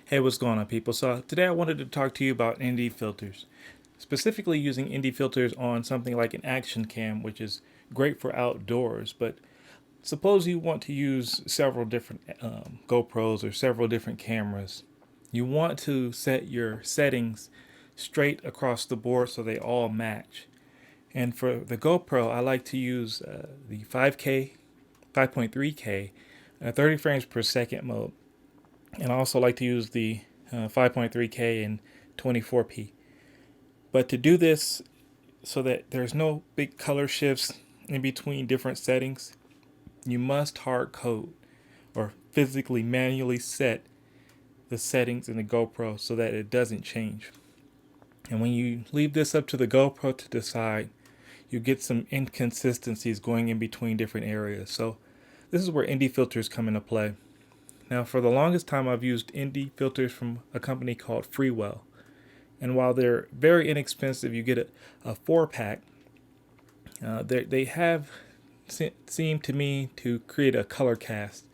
Hey, what's going on, people? So today I wanted to talk to you about ND filters, specifically using ND filters on something like an action cam, which is great for outdoors. But suppose you want to use several different GoPros or several different cameras. You want to set your settings straight across the board so they all match. And for the GoPro, I like to use the 5K, 5.3K, 30 frames per second mode. And I also like to use the 5.3K and 24p. But to do this so that there's no big color shifts in between different settings, you must hard code or physically manually set the settings in the GoPro so that it doesn't change. And when you leave this up to the GoPro to decide, you get some inconsistencies going in between different areas. So this is where ND filters come into play. Now, for the longest time, I've used ND filters from a company called FreeWell. And while they're very inexpensive, you get a 4-pack, they have seemed to me to create a color cast.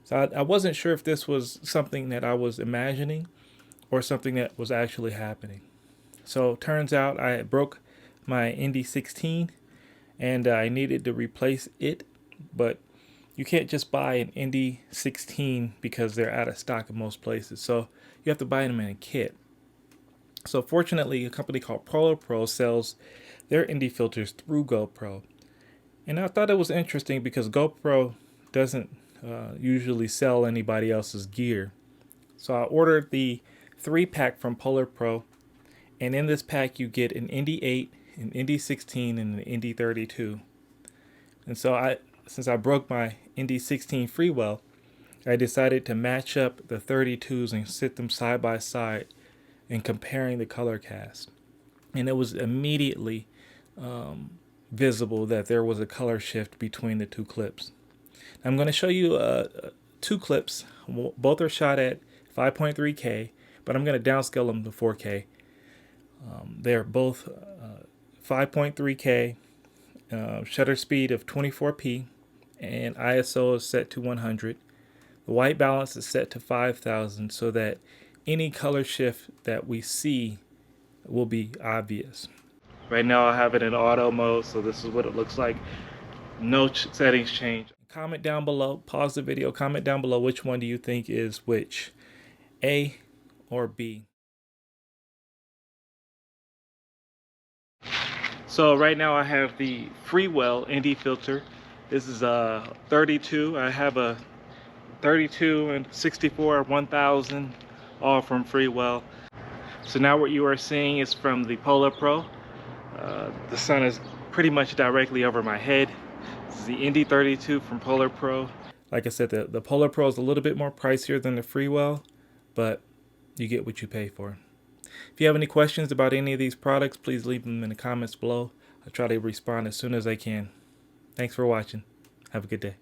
So I wasn't sure if this was something that I was imagining or something that was actually happening. So it turns out I broke my ND16 and I needed to replace it, but you can't just buy an ND16 because they're out of stock in most places. So you have to buy them in a kit. So fortunately, a company called Pro sells their ND filters through GoPro. And I thought it was interesting because GoPro doesn't usually sell anybody else's gear. So I ordered the 3-pack from Pro. And in this pack, you get an ND8, an ND16, and an ND32. And so since I broke my ND16 FreeWell, I decided to match up the 32s and sit them side by side and comparing the color cast. And it was immediately visible that there was a color shift between the two clips. I'm going to show you two clips. Both are shot at 5.3K, but I'm going to downscale them to 4K. They're both 5.3K, shutter speed of 24p, and ISO is set to 100. The white balance is set to 5000 so that any color shift that we see will be obvious. Right now I have it in auto mode, so this is what it looks like. No settings change. Comment down below, pause the video, comment down below which one do you think is which, A or B. So right now I have the FreeWell ND filter. This is a 32. I have a 32 and 64, 1000, all from FreeWell. So now what you are seeing is from the Pro. The sun is pretty much directly over my head. This is the ND32 from Pro. Like I said, the Pro is a little bit more pricier than the FreeWell, but you get what you pay for. If you have any questions about any of these products, please leave them in the comments below. I'll try to respond as soon as I can. Thanks for watching. Have a good day.